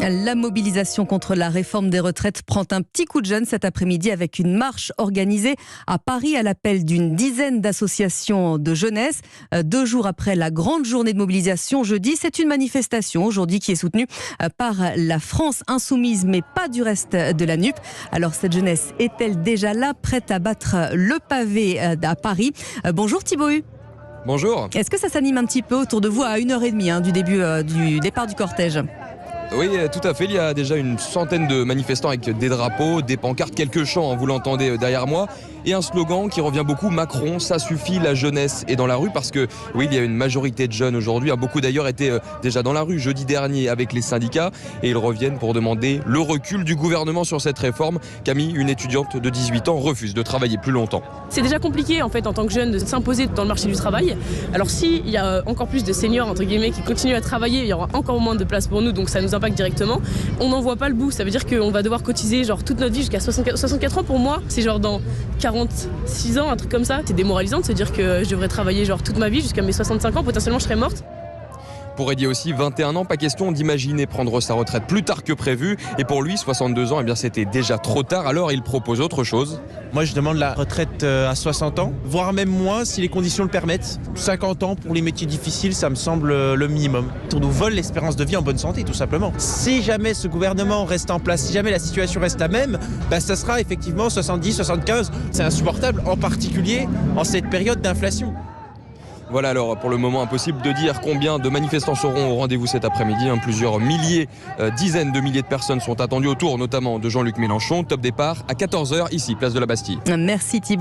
La mobilisation contre la réforme des retraites prend un petit coup de jeune cet après-midi avec une marche organisée à Paris à l'appel d'une dizaine d'associations de jeunesse. 2 jours après la grande journée de mobilisation jeudi, c'est une manifestation aujourd'hui qui est soutenue par la France insoumise mais pas du reste de la NUP. Alors cette jeunesse est-elle déjà là, prête à battre le pavé à Paris? Bonjour Thibaut Hu. Bonjour. Est-ce que ça s'anime un petit peu autour de vous à 1h30 du départ du cortège? Oui, tout à fait. Il y a déjà une centaine de manifestants avec des drapeaux, des pancartes, quelques chants, vous l'entendez derrière moi, et un slogan qui revient beaucoup, Macron, ça suffit, la jeunesse est dans la rue, parce que oui, il y a une majorité de jeunes aujourd'hui. Beaucoup d'ailleurs étaient déjà dans la rue jeudi dernier avec les syndicats, et ils reviennent pour demander le recul du gouvernement sur cette réforme. Camille, une étudiante de 18 ans, refuse de travailler plus longtemps. C'est déjà compliqué en fait en tant que jeune de s'imposer dans le marché du travail. Alors s'il y a encore plus de seniors entre guillemets qui continuent à travailler, il y aura encore moins de place pour nous, donc ça nous impacte directement. On n'en voit pas le bout, ça veut dire qu'on va devoir cotiser genre toute notre vie jusqu'à 64 ans. Pour moi, c'est genre dans 46 ans, un truc comme ça. C'est démoralisant de se dire que je devrais travailler genre toute ma vie jusqu'à mes 65 ans, potentiellement je serais morte. Pour Eddie aussi, 21 ans, pas question d'imaginer prendre sa retraite plus tard que prévu. Et pour lui, 62 ans, eh bien c'était déjà trop tard, alors il propose autre chose. Moi je demande la retraite à 60 ans, voire même moins si les conditions le permettent. 50 ans pour les métiers difficiles, ça me semble le minimum. On nous vole l'espérance de vie en bonne santé tout simplement. Si jamais ce gouvernement reste en place, si jamais la situation reste la même, ça sera effectivement 70, 75. C'est insupportable, en particulier en cette période d'inflation. Voilà, alors pour le moment impossible de dire combien de manifestants seront au rendez-vous cet après-midi. Plusieurs milliers, dizaines de milliers de personnes sont attendues autour notamment de Jean-Luc Mélenchon. Top départ à 14h ici, place de la Bastille. Merci Thibaut.